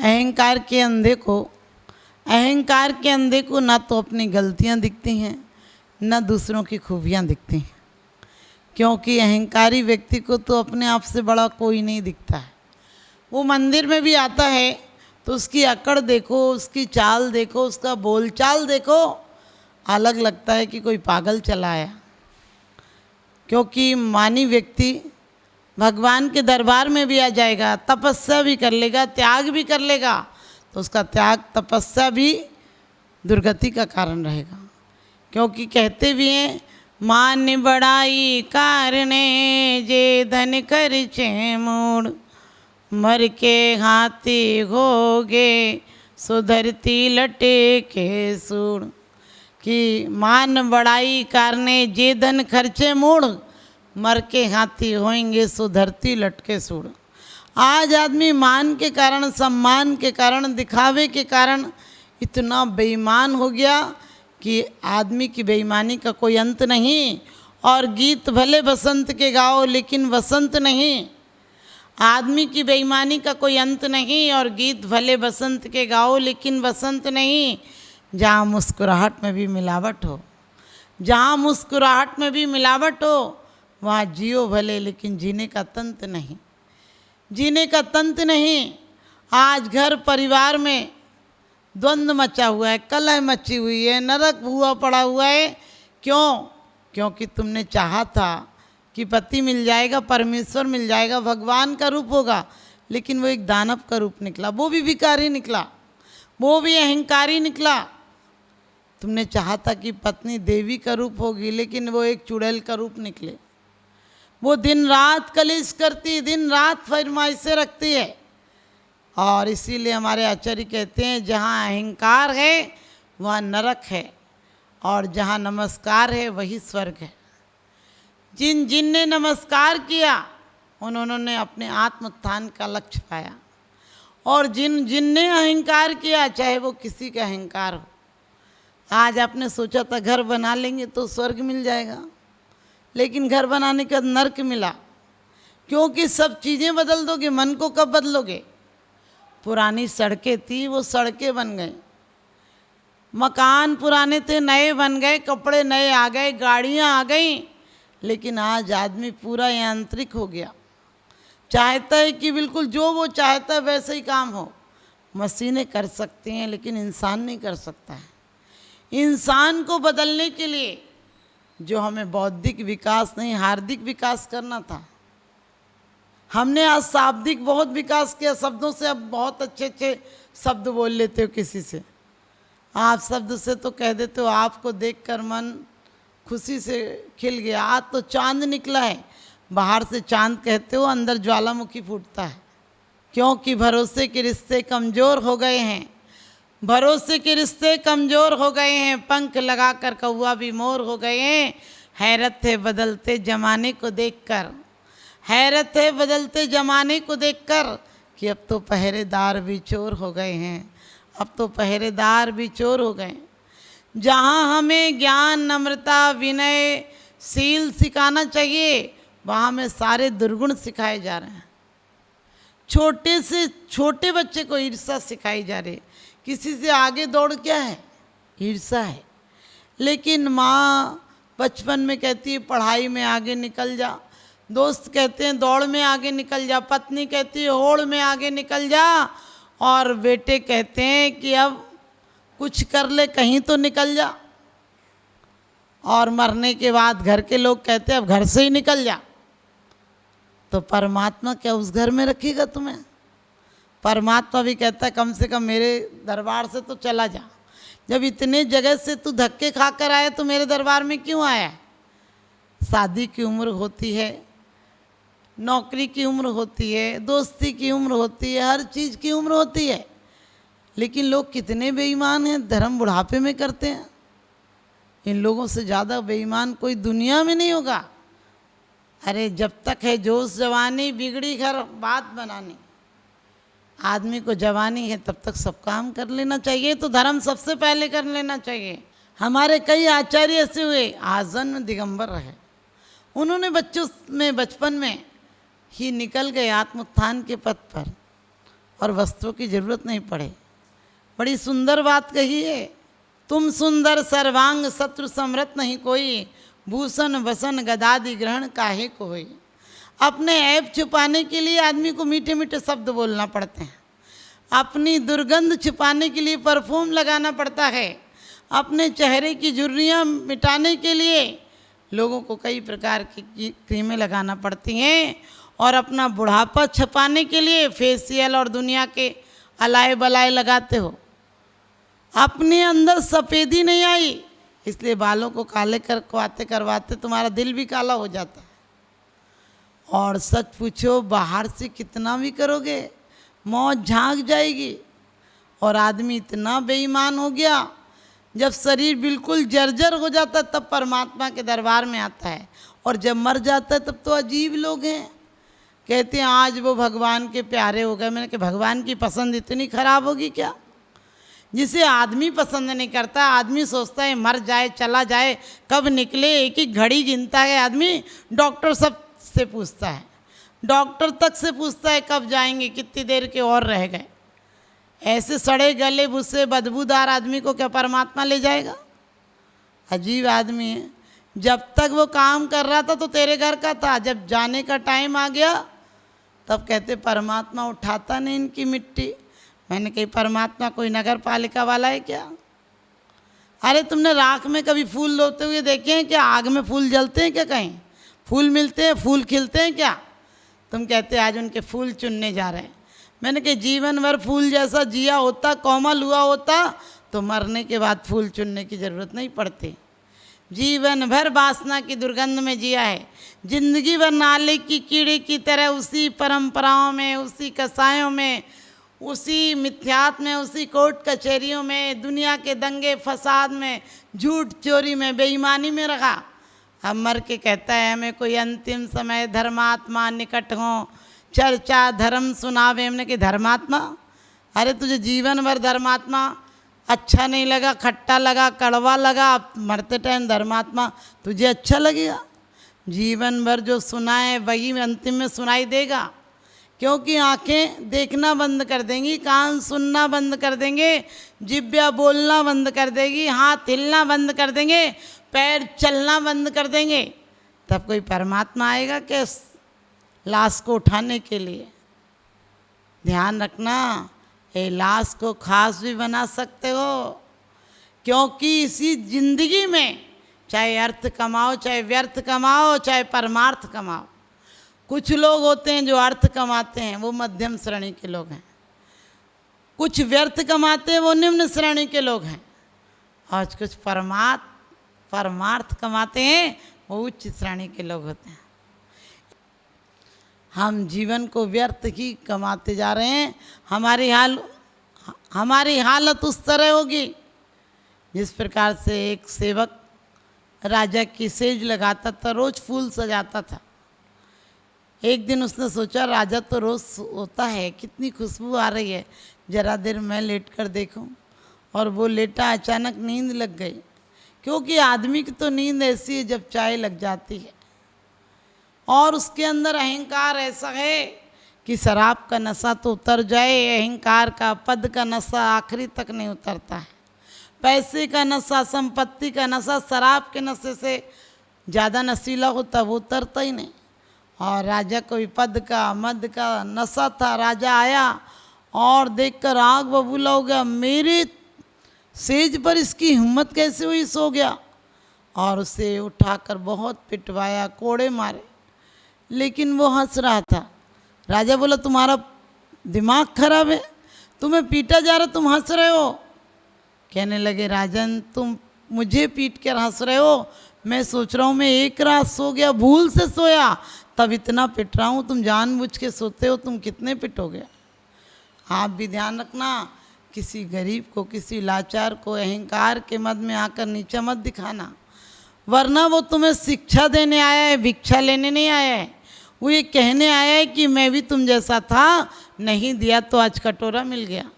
अहंकार के अंधे को ना तो अपनी गलतियां दिखती हैं, ना दूसरों की खूबियां दिखती हैं, क्योंकि अहंकारी व्यक्ति को तो अपने आप से बड़ा कोई नहीं दिखता है। वो मंदिर में भी आता है तो उसकी अकड़ देखो, उसकी चाल देखो, उसका बोलचाल देखो, अलग लगता है कि कोई पागल चला आया। क्योंकि मानी व्यक्ति भगवान के दरबार में भी आ जाएगा, तपस्या भी कर लेगा, त्याग भी कर लेगा, तो उसका त्याग तपस्या भी दुर्गति का कारण रहेगा। क्योंकि कहते भी हैं, मान बड़ाई कारणे जे धन खर्चे मूड, मर के हाथी होगे सुधरती लटे के सूड़। कि मान बड़ाई कारणे जे धन खर्चे मूड, मर के हाथी होएंगे सुधरती लटके सूड़। आज आदमी मान के कारण, सम्मान के कारण, दिखावे के कारण इतना बेईमान हो गया कि आदमी की बेईमानी का कोई अंत नहीं। और गीत भले बसंत के गाओ लेकिन वसंत नहीं। आदमी की बेईमानी का कोई अंत नहीं, और गीत भले बसंत के गाओ लेकिन वसंत नहीं। जहाँ मुस्कुराहट में भी मिलावट हो, जहाँ मुस्कुराहट में भी मिलावट हो, वहाँ जियो भले लेकिन जीने का तंत नहीं, जीने का तंत नहीं। आज घर परिवार में द्वंद्व मचा हुआ है, कलह मची हुई है, नरक हुआ पड़ा हुआ है। क्यों? क्योंकि तुमने चाहा था कि पति मिल जाएगा, परमेश्वर मिल जाएगा, भगवान का रूप होगा, लेकिन वो एक दानव का रूप निकला, वो भी भिखारी निकला, वो भी अहंकारी निकला। तुमने चाहा था कि पत्नी देवी का रूप होगी, लेकिन वो एक चुड़ैल का रूप निकले। वो दिन रात कलेश करती, दिन रात फरमाइशें रखती है। और इसीलिए हमारे आचार्य कहते हैं, जहाँ अहंकार है वहाँ नरक है, और जहाँ नमस्कार है वही स्वर्ग है। जिनने नमस्कार किया उन्होंने अपने आत्मोत्थान का लक्ष्य पाया, और जिनने अहंकार किया, चाहे वो किसी का अहंकार हो। आज आपने सोचा था घर बना लेंगे तो स्वर्ग मिल जाएगा, लेकिन घर बनाने का नर्क मिला। क्योंकि सब चीज़ें बदल दोगे, मन को कब बदलोगे? पुरानी सड़कें थी, वो सड़कें बन गई, मकान पुराने थे नए बन गए, कपड़े नए आ गए, गाड़ियाँ आ गई। लेकिन आज आदमी पूरा यांत्रिक हो गया, चाहता है कि बिल्कुल जो वो चाहता है वैसे ही काम हो। मशीनें कर सकती हैं लेकिन इंसान नहीं कर सकता है। इंसान को बदलने के लिए जो हमें बौद्धिक विकास नहीं, हार्दिक विकास करना था, हमने आज शाब्दिक बहुत विकास किया। शब्दों से अब बहुत अच्छे अच्छे शब्द बोल लेते हो किसी से। आप शब्द से तो कह देते हो, आपको देखकर मन खुशी से खिल गया, आज तो चांद निकला है। बाहर से चांद कहते हो, अंदर ज्वालामुखी फूटता है। क्योंकि भरोसे के रिश्ते कमज़ोर हो गए हैं, भरोसे के रिश्ते कमज़ोर हो गए हैं। पंख लगाकर कौवा भी मोर हो गए हैं। हैरत है बदलते ज़माने को देखकर, हैरत है बदलते ज़माने को देखकर, कि अब तो पहरेदार भी चोर हो गए हैं, अब तो पहरेदार भी चोर हो गए। जहाँ हमें ज्ञान, नम्रता, विनय, शील सिखाना चाहिए, वहाँ में सारे दुर्गुण सिखाए जा रहे हैं। छोटे से छोटे बच्चे को ईर्ष्या सिखाई जा रही है। किसी से आगे दौड़ क्या है? ईर्ष्या है। लेकिन माँ बचपन में कहती है पढ़ाई में आगे निकल जा, दोस्त कहते हैं दौड़ में आगे निकल जा, पत्नी कहती है होड़ में आगे निकल जा, और बेटे कहते हैं कि अब कुछ कर ले, कहीं तो निकल जा। और मरने के बाद घर के लोग कहते हैं अब घर से ही निकल जा। तो परमात्मा क्या उस घर में रखेगा तुम्हें? परमात्मा भी कहता है कम से कम मेरे दरबार से तो चला जा। जब इतने जगह से तू धक्के खा कर आया तो मेरे दरबार में क्यों आया? शादी की उम्र होती है, नौकरी की उम्र होती है, दोस्ती की उम्र होती है, हर चीज़ की उम्र होती है। लेकिन लोग कितने बेईमान हैं, धर्म बुढ़ापे में करते हैं। इन लोगों से ज़्यादा बेईमान कोई दुनिया में नहीं होगा। अरे जब तक है जोश जवानी, बिगड़ी घर बात बनानी। आदमी को जवानी है तब तक सब काम कर लेना चाहिए, तो धर्म सबसे पहले कर लेना चाहिए। हमारे कई आचार्य ऐसे हुए आजन्म दिगंबर रहे, उन्होंने बचपन में ही निकल गए आत्मोत्थान के पथ पर। और वस्त्रों की जरूरत नहीं पड़े। बड़ी सुंदर बात कही है, तुम सुंदर सर्वांग शत्रु समृत नहीं कोई, भूषण वसन गदादि ग्रहण काहे को होई। अपने ऐब छुपाने के लिए आदमी को मीठे मीठे शब्द बोलना पड़ते हैं, अपनी दुर्गंध छुपाने के लिए परफ्यूम लगाना पड़ता है, अपने चेहरे की झुर्रियाँ मिटाने के लिए लोगों को कई प्रकार की क्रीमें लगाना पड़ती हैं, और अपना बुढ़ापा छुपाने के लिए फेशियल और दुनिया के अलाए बलाए लगाते हो। अपने अंदर सफ़ेदी नहीं आई, इसलिए बालों को काले करवाते करवाते तुम्हारा दिल भी काला हो जाता है। और सच पूछो, बाहर से कितना भी करोगे मौत झांक जाएगी। और आदमी इतना बेईमान हो गया, जब शरीर बिल्कुल जर्जर हो जाता है तब परमात्मा के दरबार में आता है, और जब मर जाता है तब तो अजीब लोग हैं, कहते हैं आज वो भगवान के प्यारे हो गए। मैंने कहा भगवान की पसंद इतनी खराब होगी क्या? जिसे आदमी पसंद नहीं करता, आदमी सोचता है मर जाए चला जाए, कब निकले, एक ही घड़ी गिनता है आदमी। डॉक्टर सब से पूछता है, डॉक्टर तक से पूछता है कब जाएंगे, कितनी देर के और रह गए। ऐसे सड़े गले भूसे बदबूदार आदमी को क्या परमात्मा ले जाएगा? अजीब आदमी है। जब तक वो काम कर रहा था तो तेरे घर का था, जब जाने का टाइम आ गया तब कहते परमात्मा उठाता नहीं इनकी मिट्टी। मैंने कही परमात्मा कोई नगर पालिका वाला है क्या? अरे तुमने राख में कभी फूल लोते हुए देखे हैं क्या? आग में फूल जलते हैं क्या? कहीं फूल मिलते हैं, फूल खिलते हैं क्या? तुम कहते आज उनके फूल चुनने जा रहे हैं। मैंने कहा जीवन भर फूल जैसा जिया होता, कोमल हुआ होता, तो मरने के बाद फूल चुनने की ज़रूरत नहीं पड़ती। जीवन भर वासना की दुर्गंध में जिया है, जिंदगी भर नाले की कीड़े की तरह उसी परंपराओं में, उसी कसायों में, उसी मिथ्यात्व में, उसी कोर्ट कचहरियों में, दुनिया के दंगे फसाद में, झूठ चोरी में, बेईमानी में रखा। अब मर के कहता है हमें कोई अंतिम समय धर्मात्मा निकट हो, चर्चा धर्म सुनावे। हमने कि धर्मात्मा? अरे तुझे जीवन भर धर्मात्मा अच्छा नहीं लगा, खट्टा लगा, कड़वा लगा, अब मरते टाइम धर्मात्मा तुझे अच्छा लगेगा? जीवन भर जो सुना है वही अंतिम में सुनाई देगा, क्योंकि आंखें देखना बंद कर देंगी, कान सुनना बंद कर देंगे, जिह्वा बोलना बंद कर देगी, हाथ हिलना बंद कर देंगे, पैर चलना बंद कर देंगे। तब कोई परमात्मा आएगा क्या लाश को उठाने के लिए? ध्यान रखना, ये लाश को खास भी बना सकते हो, क्योंकि इसी जिंदगी में चाहे अर्थ कमाओ, चाहे व्यर्थ कमाओ, चाहे परमार्थ कमाओ। कुछ लोग होते हैं जो अर्थ कमाते हैं, वो मध्यम श्रेणी के लोग हैं। कुछ व्यर्थ कमाते हैं, वो निम्न श्रेणी के लोग हैं। और कुछ परमार्थ कमाते हैं, वो उच्च श्रेणी के लोग होते हैं। हम जीवन को व्यर्थ ही कमाते जा रहे हैं। हमारी हालत उस तरह होगी जिस प्रकार से एक सेवक राजा की सेज लगाता था, रोज फूल सजाता था। एक दिन उसने सोचा राजा तो रोज होता है, कितनी खुशबू आ रही है, जरा देर मैं लेट कर देखूं। और वो लेटा, अचानक नींद लग गई, क्योंकि आदमी की तो नींद ऐसी है जब चाय लग जाती है। और उसके अंदर अहंकार ऐसा है कि शराब का नशा तो उतर जाए, अहंकार का, पद का नशा आखिरी तक नहीं उतरता है। पैसे का नशा, संपत्ति का नशा शराब के नशे से ज़्यादा नशीला होता, वो उतरता ही नहीं। और राजा को भी पद का, मद का नशा था। राजा आया और देखकर आग बबूला हो गया, मेरे सेज पर इसकी हिम्मत कैसे हुई, सो गया। और उसे उठाकर बहुत पिटवाया, कोड़े मारे, लेकिन वो हंस रहा था। राजा बोला तुम्हारा दिमाग खराब है, तुम्हें पीटा जा रहा, तुम हंस रहे हो। कहने लगे राजन तुम मुझे पीट कर हंस रहे हो, मैं सोच रहा हूँ मैं एक रात सो गया, भूल से सोया, तब इतना पिट रहा हूँ। तुम जानबूझ के सोते हो, तुम कितने पिटोगे? आप भी ध्यान रखना, किसी गरीब को, किसी लाचार को अहंकार के मद में आकर नीचा मत दिखाना, वरना वो तुम्हें शिक्षा देने आया है, भिक्षा लेने नहीं आया है। वो ये कहने आया है कि मैं भी तुम जैसा था, नहीं दिया तो आज कटोरा मिल गया।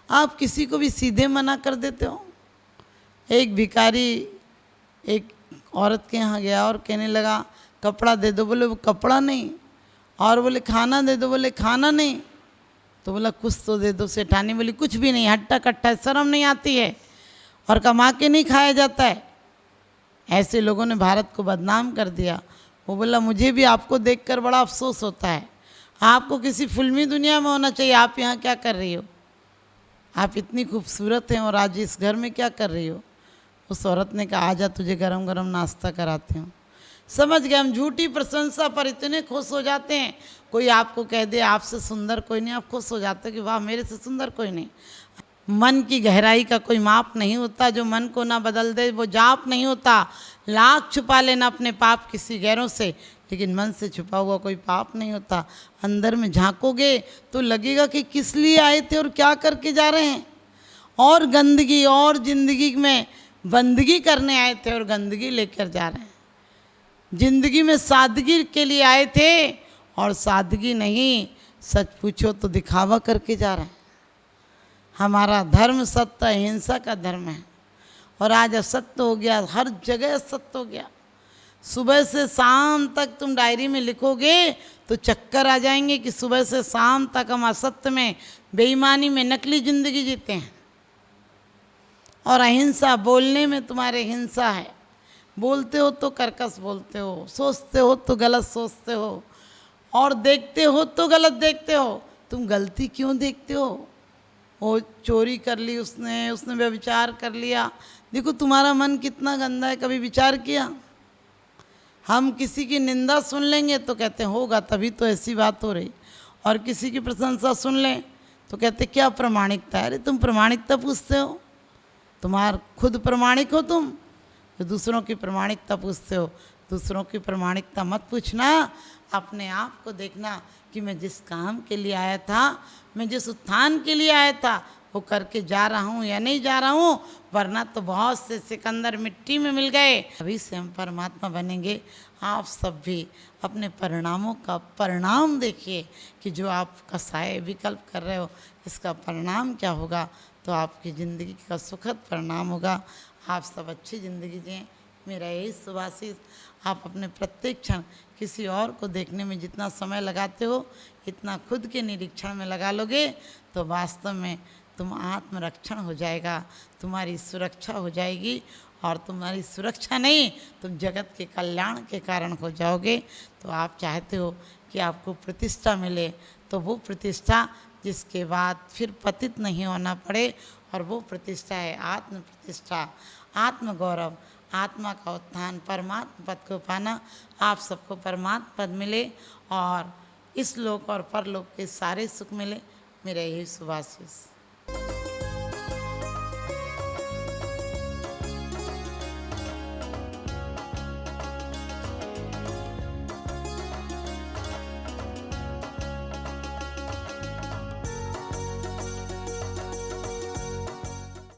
आप किसी को भी सीधे मना कर देते हो। एक भिखारी एक औरत के यहाँ गया और कहने लगा कपड़ा दे दो, बोले वो कपड़ा नहीं। और बोले खाना दे दो, बोले खाना नहीं। तो बोला कुछ तो दे दो। सेठानी बोली कुछ भी नहीं, हट्टा कट्टा है, शर्म नहीं आती है और कमा के नहीं खाया जाता है। ऐसे लोगों ने भारत को बदनाम कर दिया। वो बोला मुझे भी आपको देखकर बड़ा अफसोस होता है, आपको किसी फिल्मी दुनिया में होना चाहिए। आप यहाँ क्या कर रही हो? आप इतनी खूबसूरत हैं और आज इस घर में क्या कर रही हो? उस औरत ने कहा आजा तुझे गरम गरम नाश्ता कराती हूँ। समझ गए, हम झूठी प्रशंसा पर इतने खुश हो जाते हैं। कोई आपको कह दे आपसे सुंदर कोई नहीं, आप खुश हो जाते हैं कि वाह मेरे से सुंदर कोई नहीं। मन की गहराई का कोई माप नहीं होता, जो मन को ना बदल दे वो जाप नहीं होता। लाख छुपा लेना अपने पाप किसी गैरों से, लेकिन मन से छुपा हुआ कोई पाप नहीं होता। अंदर में झांकोगे तो लगेगा कि किस लिए आए थे और क्या करके जा रहे हैं। और गंदगी, और जिंदगी में बंदगी करने आए थे और गंदगी लेकर जा रहे हैं। जिंदगी में सादगी के लिए आए थे और सादगी नहीं, सच पूछो तो दिखावा करके जा रहे हैं। हमारा धर्म सत्य अहिंसा का धर्म है और आज असत्य हो गया, हर जगह असत्य हो गया। सुबह से शाम तक तुम डायरी में लिखोगे तो चक्कर आ जाएंगे कि सुबह से शाम तक हम असत्य में, बेईमानी में, नकली जिंदगी जीते हैं। और अहिंसा, बोलने में तुम्हारे हिंसा है। बोलते हो तो कर्कश बोलते हो, सोचते हो तो गलत सोचते हो, और देखते हो तो गलत देखते हो। तुम गलती क्यों देखते हो? वो चोरी कर ली उसने व्यभिचार कर लिया। देखो तुम्हारा मन कितना गंदा है, कभी विचार किया? हम किसी की निंदा सुन लेंगे तो कहते हैं होगा तभी तो ऐसी बात हो रही, और किसी की प्रशंसा सुन लें तो कहते क्या प्रामाणिकता है। अरे तुम प्रामाणिकता पूछते हो? तुम्हार खुद प्रामाणिक हो तुम, तो दूसरों की प्रामाणिकता पूछते हो? दूसरों की प्रामाणिकता मत पूछना, अपने आप को देखना कि मैं जिस काम के लिए आया था, मैं जिस उत्थान के लिए आया था, वो करके जा रहा हूँ या नहीं जा रहा हूँ। वरना तो बहुत से सिकंदर मिट्टी में मिल गए। अभी से हम परमात्मा बनेंगे। आप सब भी अपने परिणामों का परिणाम देखिए कि जो आप कसाय विकल्प कर रहे हो इसका परिणाम क्या होगा, तो आपकी ज़िंदगी का सुखद परिणाम होगा। आप सब अच्छी ज़िंदगी जिएं, मेरा यही शुभाशीष। आप अपने प्रत्येक क्षण किसी और को देखने में जितना समय लगाते हो, इतना खुद के निरीक्षण में लगा लोगे तो वास्तव में तुम आत्मरक्षण हो जाएगा, तुम्हारी सुरक्षा हो जाएगी। और तुम्हारी सुरक्षा नहीं, तुम जगत के कल्याण के कारण हो जाओगे। तो आप चाहते हो कि आपको प्रतिष्ठा मिले, तो वो प्रतिष्ठा जिसके बाद फिर पतित नहीं होना पड़े, और वो प्रतिष्ठा है आत्म प्रतिष्ठा, आत्म गौरव, आत्मा का उत्थान, परमात्मा पद को पाना। आप सबको परमात्मा पद मिले और इस लोक और परलोक के सारे सुख मिले। मेरा यही शुभाशीष।